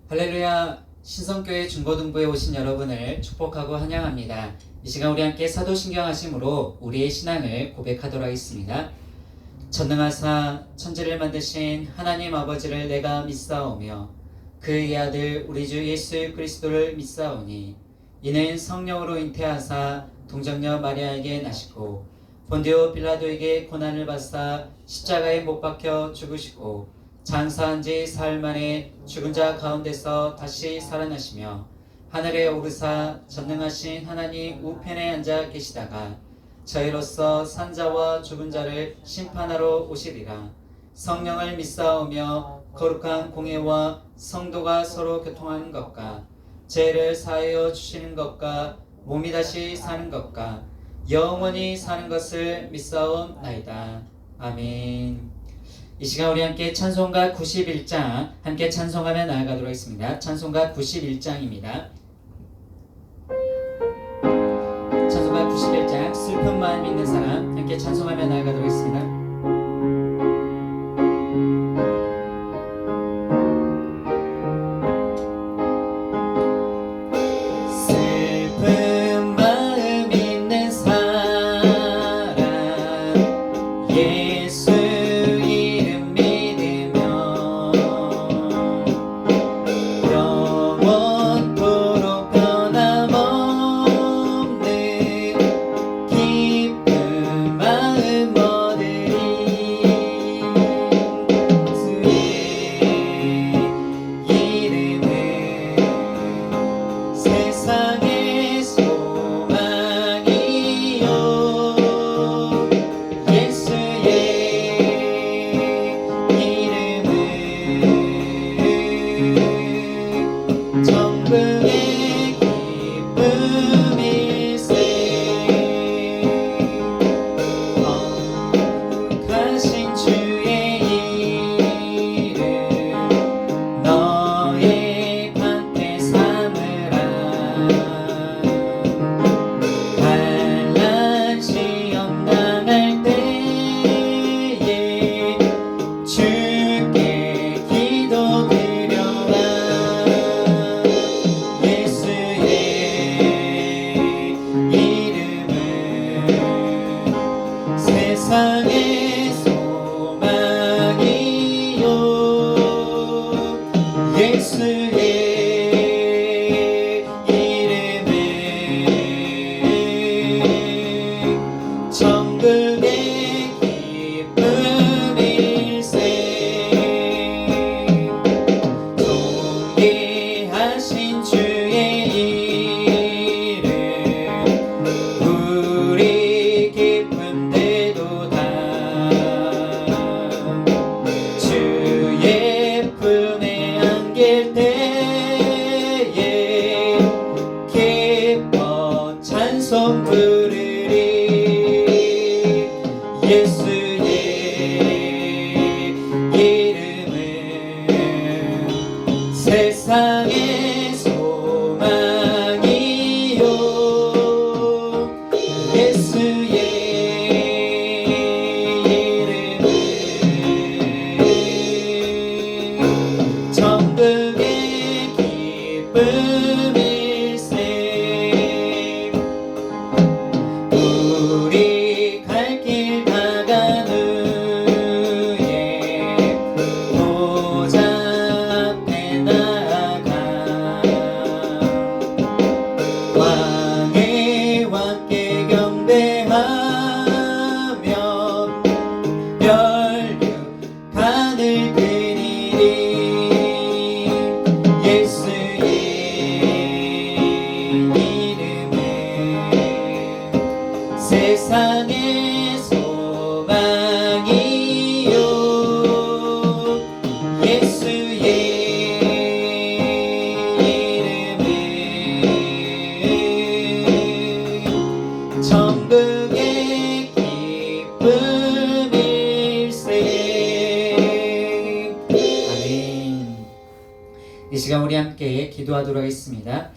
할렐루야. 신성교회 중고등부에 오신 여러분을 축복하고 환영합니다. 이 시간 우리 함께 사도신경 하심으로 우리의 신앙을 고백하도록 하겠습니다. 전능하사 천지를 만드신 하나님 아버지를 내가 믿사오며 그의 아들 우리 주 예수 그리스도를 믿사오니 이는 성령으로 잉태하사 동정녀 마리아에게 나시고 본디오 빌라도에게 고난을 받사 십자가에 못 박혀 죽으시고 장사한 지 사흘 만에 죽은 자 가운데서 다시 살아나시며 하늘에 오르사 전능하신 하나님 우편에 앉아 계시다가 저희로서 산자와 죽은 자를 심판하러 오시리라. 성령을 믿사오며 거룩한 공예와 성도가 서로 교통하는 것과 죄를 사하여 주시는 것과 몸이 다시 사는 것과 영원히 사는 것을 믿사옵나이다. 아멘. 이 시간 우리 함께 찬송가 91장 함께 찬송하며 나아가도록 하겠습니다. 찬송가 91장입니다. 찬송가 91장 슬픈 마음 있는 사람 함께 찬송하며 나아가도록 하겠습니다. 세상의 소망이요 예수의 이름은 천국의 기쁨일세. 존귀하신 주의 이름 우리 기쁨 주의 품에 안길 때에 기뻐 찬송 부르리. 예수의 이름은 세상의 소망이요 예수의 천국의 기쁨일세. 우리 갈 길 다간 후에 보좌 앞에 나아가 왕의 왕께 경배하며 멸류관을 드리리. 예수의 이름은 세상의 소망이요 예수의 이름은 천국의 기쁨일세. 아멘. 이 시간 우리 함께 기도하도록 하겠습니다.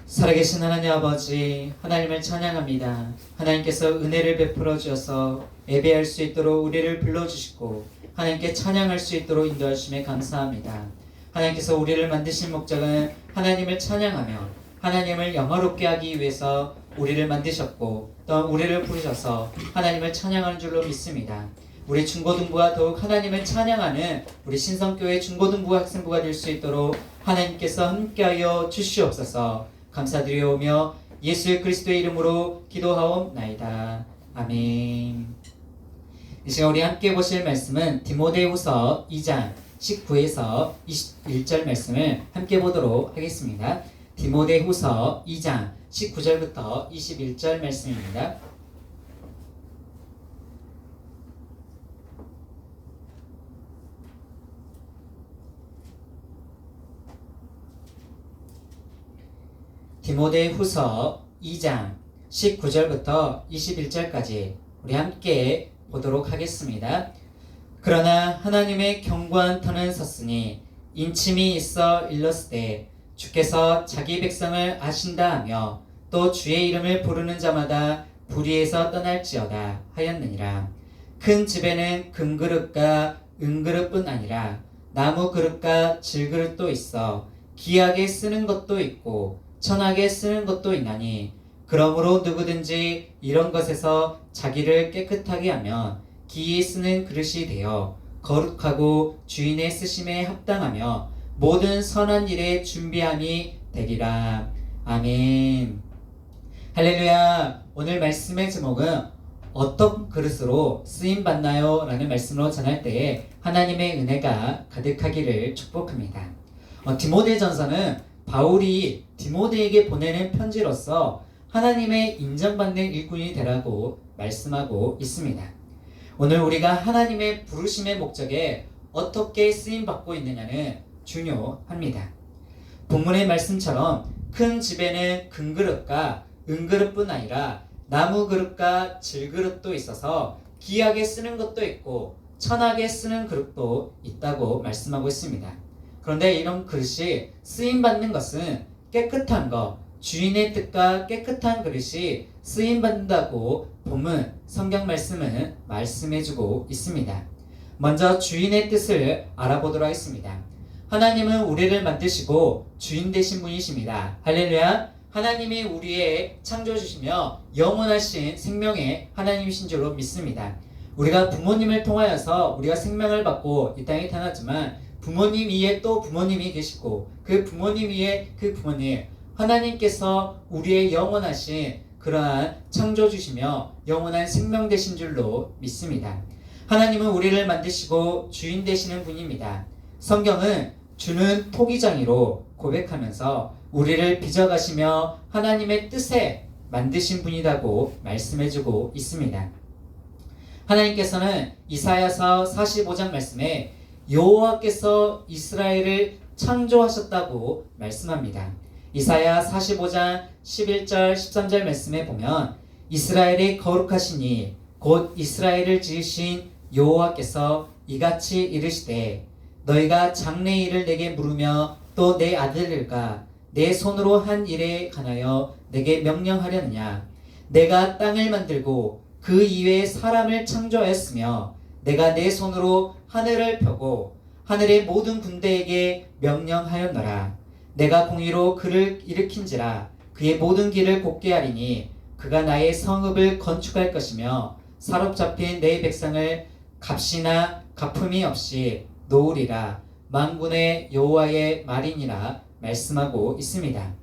살아계신 하나님 아버지, 하나님을 찬양합니다. 하나님께서 은혜를 베풀어 주셔서 예배할 수 있도록 우리를 불러주시고 하나님께 찬양할 수 있도록 인도하심에 감사합니다. 하나님께서 우리를 만드신 목적은 하나님을 찬양하며 하나님을 영화롭게 하기 위해서 우리를 만드셨고 또 우리를 부르셔서 하나님을 찬양하는 줄로 믿습니다. 우리 중고등부가 더욱 하나님을 찬양하는 우리 신성교회 중고등부 학생부가 될 수 있도록 하나님께서 함께하여 주시옵소서. 감사드리오며 예수 그리스도의 이름으로 기도하옵나이다. 아멘. 이 시간 우리 함께 보실 말씀은 디모데후서 2장 19에서 21절 말씀을 함께 보도록 하겠습니다. 디모데후서 2장 19절부터 21절 말씀입니다. 디모데후서 2장 19절부터 21절까지 우리 함께 보도록 하겠습니다. 그러나 하나님의 견고한 터는 섰으니 인침이 있어 일렀으되 주께서 자기 백성을 아신다 하며 또 주의 이름을 부르는 자마다 불의에서 떠날지어다 하였느니라. 큰 집에는 금그릇과 은그릇뿐 아니라 나무 그릇과 질그릇도 있어 귀하게 쓰는 것도 있고 천하게 쓰는 것도 있나니 그러므로 누구든지 이런 것에서 자기를 깨끗하게 하면 기이 쓰는 그릇이 되어 거룩하고 주인의 쓰심에 합당하며 모든 선한 일에 준비함이 되리라. 아멘. 할렐루야. 오늘 말씀의 제목은 어떤 그릇으로 쓰임받나요? 라는 말씀으로 전할 때에 하나님의 은혜가 가득하기를 축복합니다. 디모데전서는 바울이 디모데에게 보내는 편지로서 하나님의 인정받는 일꾼이 되라고 말씀하고 있습니다. 오늘 우리가 하나님의 부르심의 목적에 어떻게 쓰임받고 있느냐는 중요합니다. 본문의 말씀처럼 큰 집에는 금그릇과 은그릇뿐 아니라 나무 그릇과 질그릇도 있어서 귀하게 쓰는 것도 있고 천하게 쓰는 그릇도 있다고 말씀하고 있습니다. 그런데 이런 그릇이 쓰임받는 것은 깨끗한 것, 주인의 뜻과 깨끗한 그릇이 쓰임받는다고 본문 성경 말씀은 말씀해주고 있습니다. 먼저 주인의 뜻을 알아보도록 하겠습니다. 하나님은 우리를 만드시고 주인 되신 분이십니다. 할렐루야. 하나님이 우리의 창조주시며 영원하신 생명의 하나님이신 줄로 믿습니다. 우리가 부모님을 통하여서 우리가 생명을 받고 이 땅에 태어났지만 부모님 위에 또 부모님이 계시고 그 부모님 위에 그 부모님, 하나님께서 우리의 영원하신 그러한 창조주시며 영원한 생명 되신 줄로 믿습니다. 하나님은 우리를 만드시고 주인 되시는 분입니다. 성경은 주는 토기장이로 고백하면서 우리를 빚어가시며 하나님의 뜻에 만드신 분이라고 말씀해주고 있습니다. 하나님께서는 이사야서 45장 말씀에 여호와께서 이스라엘을 창조하셨다고 말씀합니다. 이사야 45장 11절 13절 말씀에 보면 이스라엘이 거룩하시니 곧 이스라엘을 지으신 여호와께서 이같이 이르시되 너희가 장래의 일을 내게 물으며 또 내 아들들과 내 손으로 한 일에 관하여 내게 명령하려느냐. 내가 땅을 만들고 그 이외에 사람을 창조하였으며 내가 내 손으로 하늘을 펴고 하늘의 모든 군대에게 명령하였노라. 내가 공의로 그를 일으킨지라 그의 모든 길을 곱게 하리니 그가 나의 성읍을 건축할 것이며 사로잡힌 내 백성을 값이나 갚음이 없이 놓으리라. 만군의 여호와의 말이니라 말씀하고 있습니다.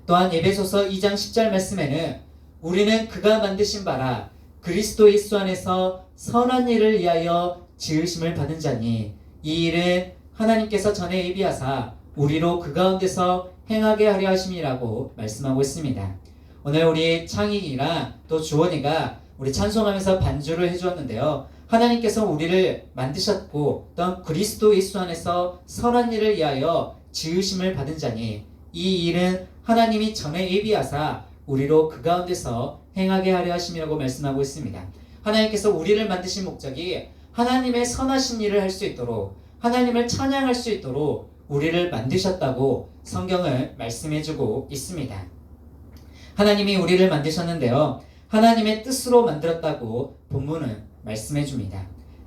또한 에베소서 2장 10절 말씀에는 우리는 그가 만드신 바라 그리스도 예수 안에서 선한 일을 위하여 지으심을 받은 자니 이 일은 하나님께서 전에 예비하사 우리로 그 가운데서 행하게 하려 하심이라고 말씀하고 있습니다. 오늘 우리 창익이랑 또 주원이가 우리 찬송하면서 반주를 해주었는데요. 하나님께서 우리를 만드셨고 또 그리스도 예수 안에서 선한 일을 위하여 지으심을 받은 자니 이 일은 하나님이 전에 예비하사 우리로 그 가운데서 행하게 하려 하심이라고 말씀하고 있습니다. 하나님께서 우리를 만드신 목적이 하나님의 선하신 일을 할 수 있도록 하나님을 찬양할 수 있도록 우리를 만드셨다고 성경을 말씀해주고 있습니다. 하나님이 우리를 만드셨는데요. 하나님의 뜻으로 만들었다고 본문은 말씀해줍니다.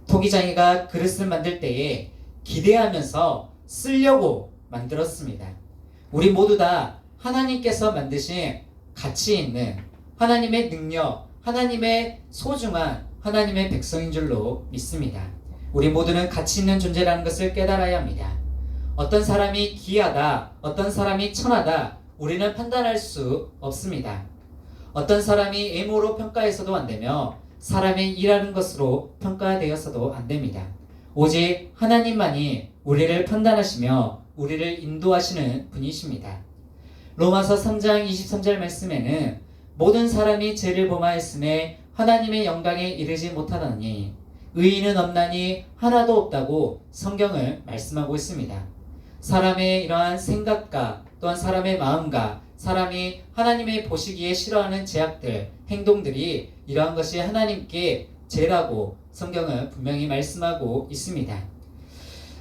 토기장이가 그릇을 만들 때에 기대하면서 쓰려고 만들었습니다. 우리 모두 다 하나님께서 만드신 가치 있는 하나님의 능력, 하나님의 소중한 하나님의 백성인 줄로 믿습니다. 우리 모두는 가치 있는 존재라는 것을 깨달아야 합니다. 어떤 사람이 귀하다, 어떤 사람이 천하다, 우리는 판단할 수 없습니다. 어떤 사람이 외모로 평가해서도 안 되며 사람의 일하는 것으로 평가되어서도 안 됩니다. 오직 하나님만이 우리를 판단하시며 우리를 인도하시는 분이십니다. 로마서 3장 23절 말씀에는 모든 사람이 죄를 범하였음에 하나님의 영광에 이르지 못하더니 의인은 없나니 하나도 없다고 성경을 말씀하고 있습니다. 사람의 이러한 생각과 또한 사람의 마음과 사람이 하나님의 보시기에 싫어하는 제약들, 행동들이 이러한 것이 하나님께 죄라고 성경은 분명히 말씀하고 있습니다.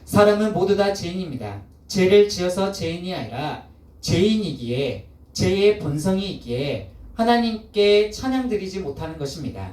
사람은 모두 다 죄인입니다. 죄를 지어서 죄인이 아니라 죄인이기에 죄의 본성이 있기에 하나님께 찬양드리지 못하는 것입니다.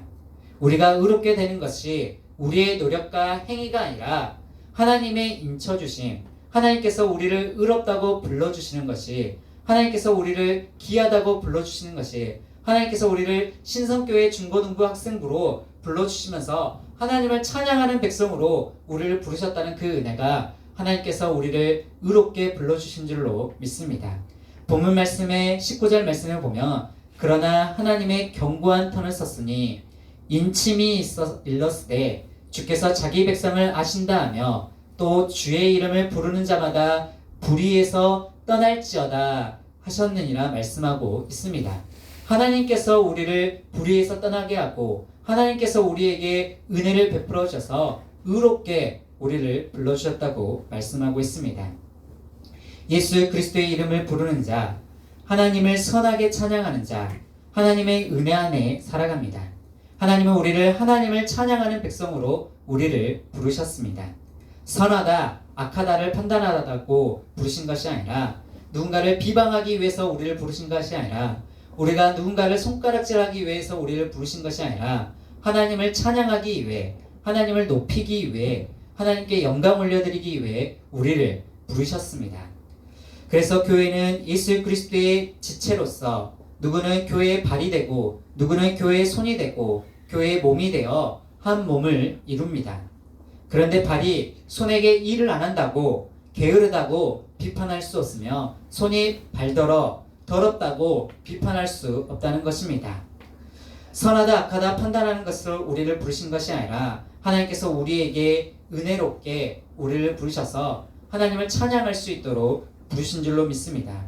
우리가 의롭게 되는 것이 우리의 노력과 행위가 아니라 하나님의 인쳐주심, 하나님께서 우리를 의롭다고 불러주시는 것이, 하나님께서 우리를 귀하다고 불러주시는 것이, 하나님께서 우리를 신성교회 중고등부 학생부로 불러주시면서 하나님을 찬양하는 백성으로 우리를 부르셨다는 그 은혜가 하나님께서 우리를 의롭게 불러주신 줄로 믿습니다. 본문 말씀의 19절 말씀을 보면 그러나 하나님의 견고한 터를 썼으니 인침이 일렀으되 주께서 자기 백성을 아신다 하며 또 주의 이름을 부르는 자마다 불의에서 떠날지어다 하셨느니라 말씀하고 있습니다. 하나님께서 우리를 불의에서 떠나게 하고 하나님께서 우리에게 은혜를 베풀어 주셔서 의롭게 우리를 불러주셨다고 말씀하고 있습니다. 예수 그리스도의 이름을 부르는 자, 하나님을 선하게 찬양하는 자, 하나님의 은혜 안에 살아갑니다. 하나님은 우리를 하나님을 찬양하는 백성으로 우리를 부르셨습니다. 선하다, 악하다를 판단하다고 부르신 것이 아니라 누군가를 비방하기 위해서 우리를 부르신 것이 아니라 우리가 누군가를 손가락질하기 위해서 우리를 부르신 것이 아니라 하나님을 찬양하기 위해, 하나님을 높이기 위해, 하나님께 영광 올려드리기 위해 우리를 부르셨습니다. 그래서 교회는 예수 그리스도의 지체로서 누구는 교회의 발이 되고 누구는 교회의 손이 되고 교회의 몸이 되어 한 몸을 이룹니다. 그런데 발이 손에게 일을 안 한다고 게으르다고 비판할 수 없으며 손이 발더러 더럽다고 비판할 수 없다는 것입니다. 선하다 악하다 판단하는 것으로 우리를 부르신 것이 아니라 하나님께서 우리에게 은혜롭게 우리를 부르셔서 하나님을 찬양할 수 있도록 부르신 줄로 믿습니다.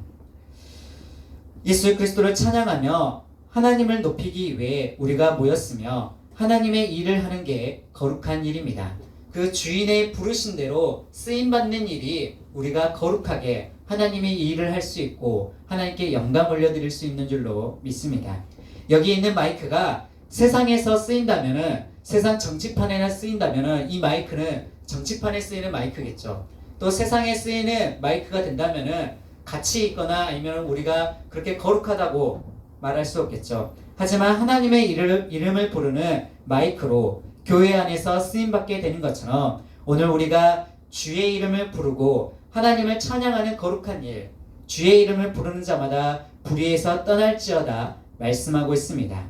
예수 그리스도를 찬양하며 하나님을 높이기 위해 우리가 모였으며 하나님의 일을 하는 게 거룩한 일입니다. 그 주인의 부르신 대로 쓰임받는 일이 우리가 거룩하게 하나님의 일을 할 수 있고 하나님께 영광 올려드릴 수 있는 줄로 믿습니다. 여기 있는 마이크가 세상에서 쓰인다면은, 세상 정치판에나 쓰인다면은 이 마이크는 정치판에 쓰이는 마이크겠죠. 또 세상에 쓰이는 마이크가 된다면은 가치 있거나 아니면 우리가 그렇게 거룩하다고 말할 수 없겠죠. 하지만 하나님의 이름을 부르는 마이크로 교회 안에서 쓰임받게 되는 것처럼 오늘 우리가 주의 이름을 부르고 하나님을 찬양하는 거룩한 일, 주의 이름을 부르는 자마다 불의에서 떠날지어다 말씀하고 있습니다.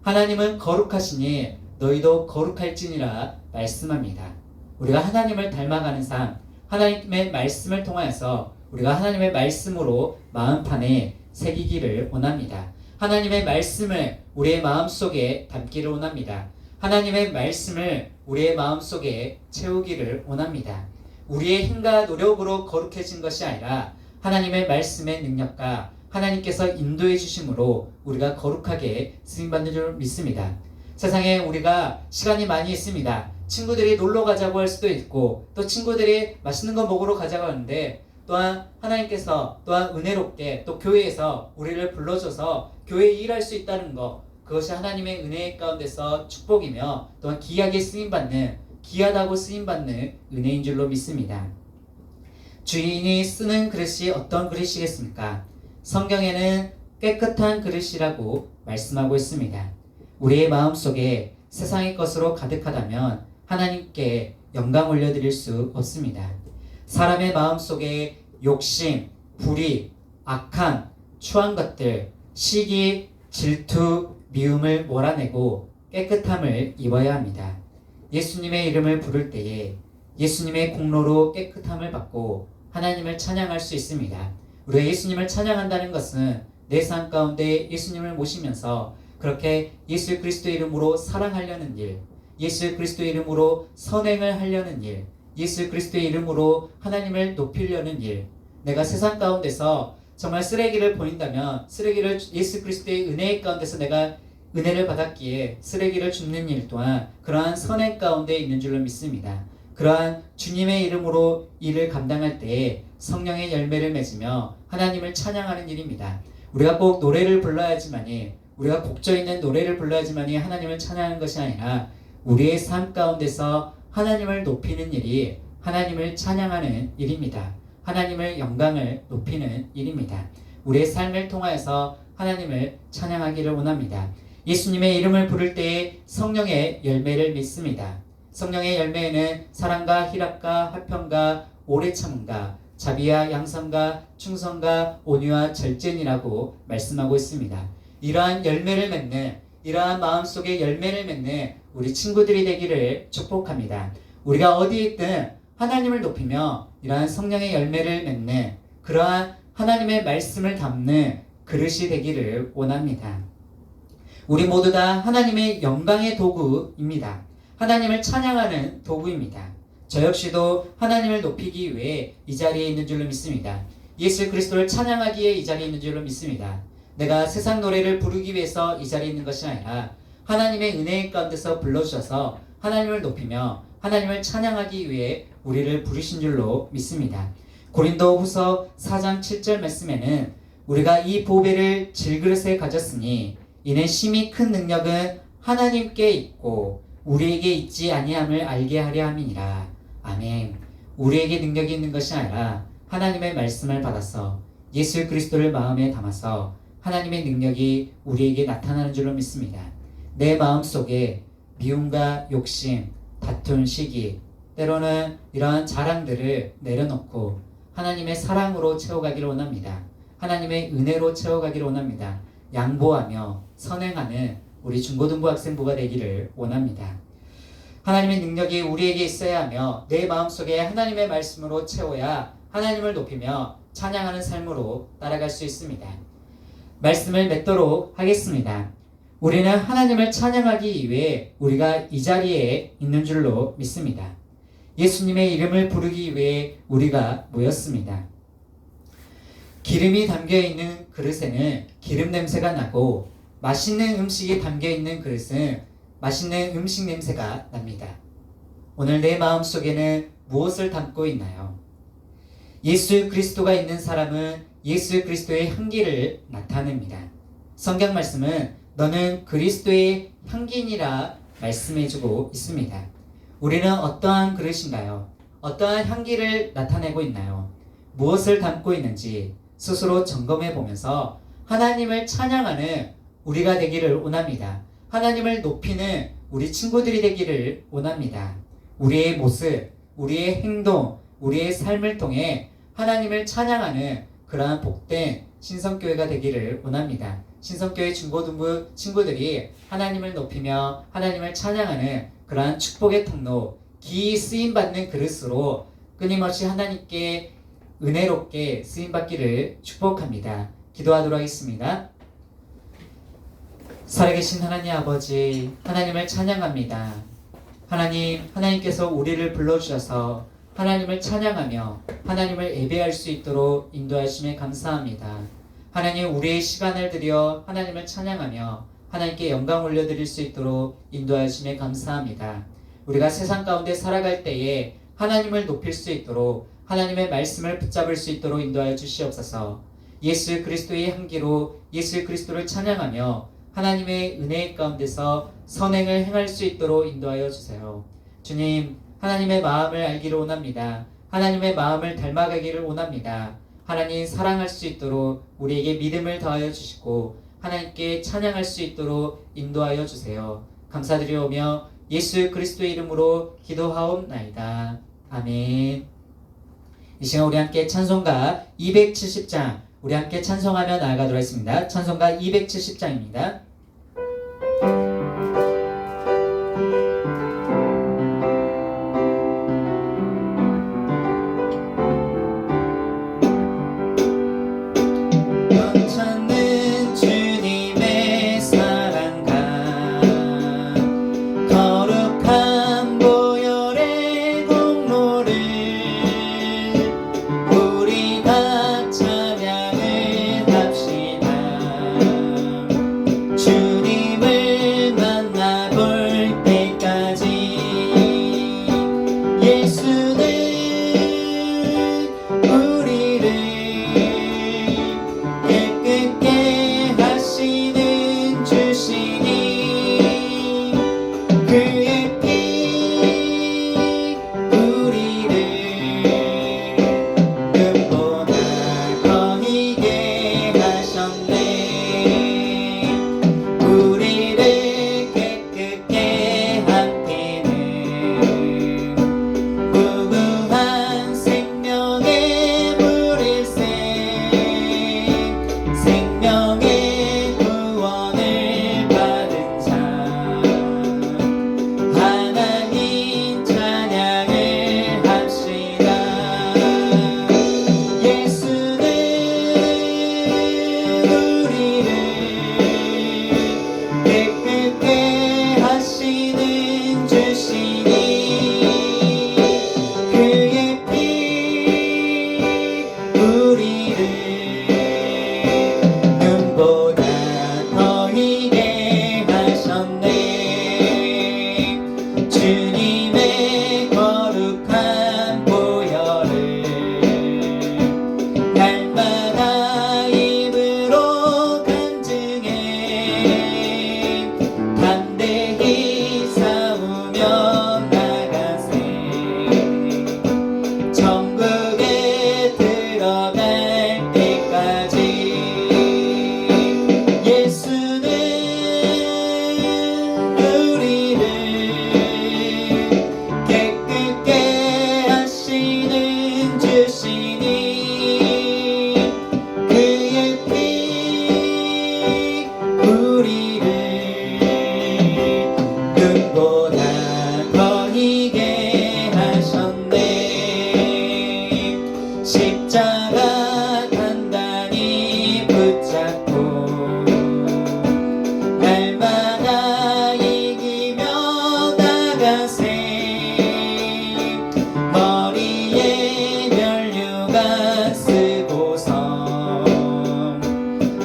하나님은 거룩하시니 너희도 거룩할지니라 말씀합니다. 우리가 하나님을 닮아가는 삶, 하나님의 말씀을 통하여서 우리가 하나님의 말씀으로 마음판에 새기기를 원합니다. 하나님의 말씀을 우리의 마음속에 담기를 원합니다. 하나님의 말씀을 우리의 마음속에 채우기를 원합니다. 우리의 힘과 노력으로 거룩해진 것이 아니라 하나님의 말씀의 능력과 하나님께서 인도해 주심으로 우리가 거룩하게 쓰임받는 줄 믿습니다. 세상에 우리가 시간이 많이 있습니다. 친구들이 놀러 가자고 할 수도 있고 또 친구들이 맛있는 거 먹으러 가자고 하는데 또한 하나님께서 또한 은혜롭게 또 교회에서 우리를 불러줘서 교회에 일할 수 있다는 것, 그것이 하나님의 은혜 가운데서 축복이며 또한 귀하게 쓰임받는, 귀하다고 쓰임받는 은혜인 줄로 믿습니다. 주인이 쓰는 그릇이 어떤 그릇이겠습니까? 성경에는 깨끗한 그릇이라고 말씀하고 있습니다. 우리의 마음속에 세상의 것으로 가득하다면 하나님께 영광 올려드릴 수 없습니다. 사람의 마음속에 욕심, 불의, 악함, 추한 것들, 시기, 질투, 미움을 몰아내고 깨끗함을 입어야 합니다. 예수님의 이름을 부를 때에 예수님의 공로로 깨끗함을 받고 하나님을 찬양할 수 있습니다. 우리가 예수님을 찬양한다는 것은 내 삶 가운데 예수님을 모시면서 그렇게 예수 그리스도의 이름으로 사랑하려는 일, 예수 그리스도의 이름으로 선행을 하려는 일, 예수 그리스도의 이름으로 하나님을 높이려는 일, 내가 세상 가운데서 정말 쓰레기를 보인다면 쓰레기를 예수 그리스도의 은혜 가운데서 내가 은혜를 받았기에 쓰레기를 줍는 일 또한 그러한 선행 가운데 있는 줄로 믿습니다. 그러한 주님의 이름으로 일을 감당할 때에 성령의 열매를 맺으며 하나님을 찬양하는 일입니다. 우리가 꼭 노래를 불러야지만이, 우리가 곡조 있는 노래를 불러야지만이 하나님을 찬양하는 것이 아니라 우리의 삶 가운데서 하나님을 높이는 일이 하나님을 찬양하는 일입니다. 하나님을 영광을 높이는 일입니다. 우리의 삶을 통하여서 하나님을 찬양하기를 원합니다. 예수님의 이름을 부를 때에 성령의 열매를 믿습니다. 성령의 열매에는 사랑과 희락과 화평과 오래 참음과 자비와 양선과 충성과 온유와 절제니라고 말씀하고 있습니다. 이러한 열매를 맺는, 이러한 마음속에 열매를 맺는 우리 친구들이 되기를 축복합니다. 우리가 어디에 있든 하나님을 높이며 이러한 성령의 열매를 맺는 그러한 하나님의 말씀을 담는 그릇이 되기를 원합니다. 우리 모두 다 하나님의 영광의 도구입니다. 하나님을 찬양하는 도구입니다. 저 역시도 하나님을 높이기 위해 이 자리에 있는 줄로 믿습니다. 예수 그리스도를 찬양하기에 이 자리에 있는 줄로 믿습니다. 내가 세상 노래를 부르기 위해서 이 자리에 있는 것이 아니라 하나님의 은혜 가운데서 불러주셔서 하나님을 높이며 하나님을 찬양하기 위해 우리를 부르신 줄로 믿습니다. 고린도 후서 4장 7절 말씀에는 우리가 이 보배를 질그릇에 가졌으니 이는 심히 큰 능력은 하나님께 있고 우리에게 있지 아니함을 알게 하려 함이니라. 아멘. 우리에게 능력이 있는 것이 아니라 하나님의 말씀을 받아서 예수 그리스도를 마음에 담아서 하나님의 능력이 우리에게 나타나는 줄로 믿습니다. 내 마음속에 미움과 욕심, 다툰 시기, 때로는 이러한 자랑들을 내려놓고 하나님의 사랑으로 채워가기를 원합니다. 하나님의 은혜로 채워가기를 원합니다. 양보하며 선행하는 우리 중고등부 학생부가 되기를 원합니다. 하나님의 능력이 우리에게 있어야 하며 내 마음속에 하나님의 말씀으로 채워야 하나님을 높이며 찬양하는 삶으로 따라갈 수 있습니다. 말씀을 맺도록 하겠습니다. 우리는 하나님을 찬양하기 위해 우리가 이 자리에 있는 줄로 믿습니다. 예수님의 이름을 부르기 위해 우리가 모였습니다. 기름이 담겨있는 그릇에는 기름 냄새가 나고 맛있는 음식이 담겨있는 그릇은 맛있는 음식 냄새가 납니다. 오늘 내 마음속에는 무엇을 담고 있나요? 예수 그리스도가 있는 사람은 예수 그리스도의 향기를 나타냅니다. 성경 말씀은 너는 그리스도의 향기니라 말씀해주고 있습니다. 우리는 어떠한 그릇인가요? 어떠한 향기를 나타내고 있나요? 무엇을 담고 있는지 스스로 점검해 보면서 하나님을 찬양하는 우리가 되기를 원합니다. 하나님을 높이는 우리 친구들이 되기를 원합니다. 우리의 모습, 우리의 행동, 우리의 삶을 통해 하나님을 찬양하는 그러한 복된 신성교회가 되기를 원합니다. 신성교회 중고등부 친구들이 하나님을 높이며 하나님을 찬양하는 그러한 축복의 통로, 기이 쓰임받는 그릇으로 끊임없이 하나님께 은혜롭게 쓰임받기를 축복합니다. 기도하도록 하겠습니다. 살아계신 하나님 아버지, 하나님을 찬양합니다. 하나님께서 우리를 불러주셔서 하나님을 찬양하며 하나님을 예배할 수 있도록 인도하심에 감사합니다. 하나님, 우리의 시간을 들여 하나님을 찬양하며 하나님께 영광 올려드릴 수 있도록 인도하심에 감사합니다. 우리가 세상 가운데 살아갈 때에 하나님을 높일 수 있도록 하나님의 말씀을 붙잡을 수 있도록 인도하여 주시옵소서. 예수 그리스도의 향기로 예수 그리스도를 찬양하며 하나님의 은혜 가운데서 선행을 행할 수 있도록 인도하여 주세요. 주님, 하나님의 마음을 알기를 원합니다. 하나님의 마음을 닮아가기를 원합니다. 하나님 사랑할 수 있도록 우리에게 믿음을 더하여 주시고 하나님께 찬양할 수 있도록 인도하여 주세요. 감사드리오며 예수 그리스도의 이름으로 기도하옵나이다. 아멘. 이 시간 우리 함께 찬송가 270장 우리 함께 찬송하며 나아가도록 하겠습니다. 찬송가 270장입니다. 넘쳐는 주님의 사랑과 거룩한 보혈의 공로를 우리 다 찬양을 합시다. 주님을 만나볼 때까지 예수는 우리를 깨끗게 하시는 주시니 그의 피 우리를 눈보다 더 희게 하셨네. 우리를 깨끗게 한 피는 무궁한 생명의 물일새 생명의 구원을 받은 자 하나님 찬양을 합시다. 예수는 우리를 깨끗게 하시는 주시니 그의 피 우리를 눈보다 더 희게 하셨네. 주님의 거룩한 보혈을 날마다 입으로 간증해 담대히 싸우며 나가세. 천국에 들어갈 때까지 예수는 우리를 깨끗게 하시는 주시니 그의 피 우리를 눈보다 더 희게 하셨네. 십자가 단단히 붙잡고 날마다 이기며 나가세. 머리에 면류관 쓰고서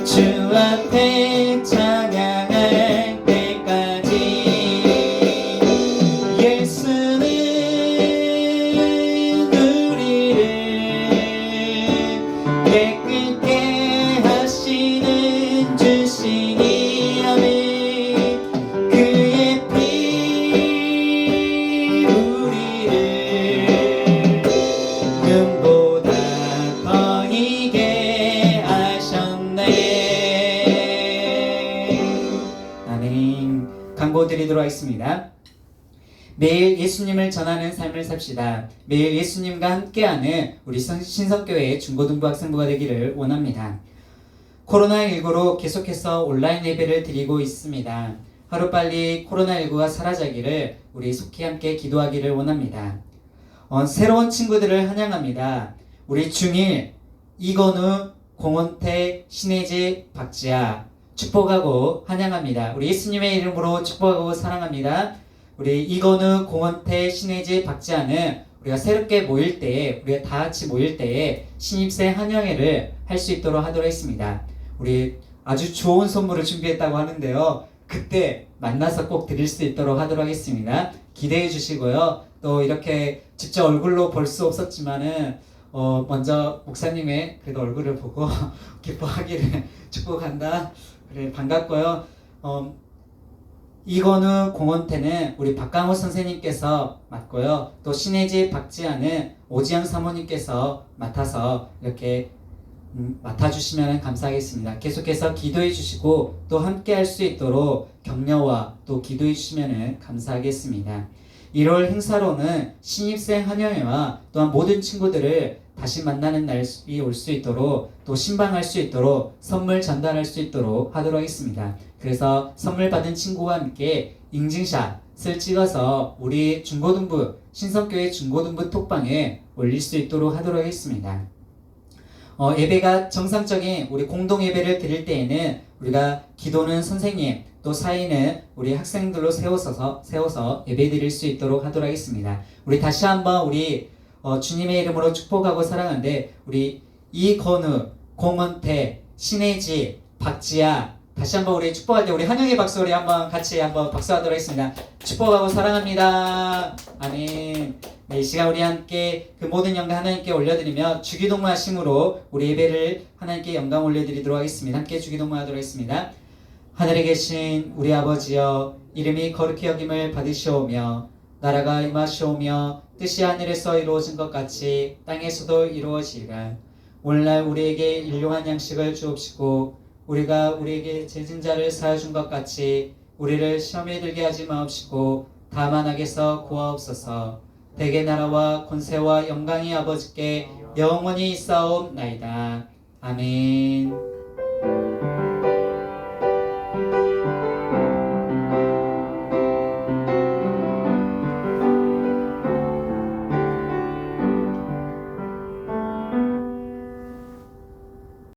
주 앞에 찬양할 때까지 예수는 우리를 깨끗게 하시는 주시니 아멘. 그의 피 우리를 눈보다 더 희게 하셨네. 아멘. 광고 드리도록 하겠습니다. 매일 예수님을 전하는 삶을 삽시다. 매일 예수님과 함께하는 우리 신성교회 중고등부 학생부가 되기를 원합니다. 코로나19로 계속해서 온라인 예배를 드리고 있습니다. 하루빨리 코로나19가 사라지기를 우리 속히 함께 기도하기를 원합니다. 새로운 친구들을 환영합니다. 우리 중1 이건우, 공원태, 신혜지, 박지아 축복하고 환영합니다. 우리 예수님의 이름으로 축복하고 사랑합니다. 우리 이건우, 공원태, 신혜지, 박지아는 우리가 새롭게 모일 때에 우리가 다 같이 모일 때에 신입생 환영회를 할 수 있도록 하도록 했습니다. 우리 아주 좋은 선물을 준비했다고 하는데요. 그때 만나서 꼭 드릴 수 있도록 하도록 하겠습니다. 기대해 주시고요. 또 이렇게 직접 얼굴로 볼 수 없었지만은 먼저 목사님의 그래도 얼굴을 보고 기뻐하기를 축복한다. 그래 반갑고요. 이건우 공원태는 우리 박강호 선생님께서 맡고요. 또 신혜지 박지아는 오지영 사모님께서 맡아서 이렇게 맡아주시면 감사하겠습니다. 계속해서 기도해 주시고 또 함께 할 수 있도록 격려와 또 기도해 주시면 감사하겠습니다. 1월 행사로는 신입생 환영회와 또한 모든 친구들을 다시 만나는 날이 올 수 있도록 또 신방할 수 있도록 선물 전달할 수 있도록 하도록 하겠습니다. 그래서 선물 받은 친구와 함께 인증샷을 찍어서 우리 중고등부 신성교회 중고등부 톡방에 올릴 수 있도록 하도록 하겠습니다. 예배가 정상적인 우리 공동 예배를 드릴 때에는 우리가 기도는 선생님 또 사인은 우리 학생들로 세워서 예배 드릴 수 있도록 하도록 하겠습니다. 우리 다시 한번 우리 주님의 이름으로 축복하고 사랑하는데 우리 이건우, 공원태, 신혜지, 박지아 다시 한번 우리 축복할 때 우리 한영의 박수 우리 한번 같이 한번 박수하도록 하겠습니다. 축복하고 사랑합니다. 아멘. 네, 이 시간 우리 함께 그 모든 영광 하나님께 올려드리며 주기도문 하심으로 우리 예배를 하나님께 영광 올려드리도록 하겠습니다. 함께 주기도문 하도록 하겠습니다. 하늘에 계신 우리 아버지여 이름이 거룩히 여김을 받으시오며 나라가 임하시오며 뜻이 하늘에서 이루어진 것 같이 땅에서도 이루어지리라. 오늘날 우리에게 일용할 양식을 주옵시고 우리가 우리에게 죄진 자를 사하여 준 것 같이 우리를 시험에 들게 하지 마옵시고 다만 악에서 구하옵소서. 대개 나라와 권세와 영광이 아버지께 영원히 있사옵나이다. 아멘.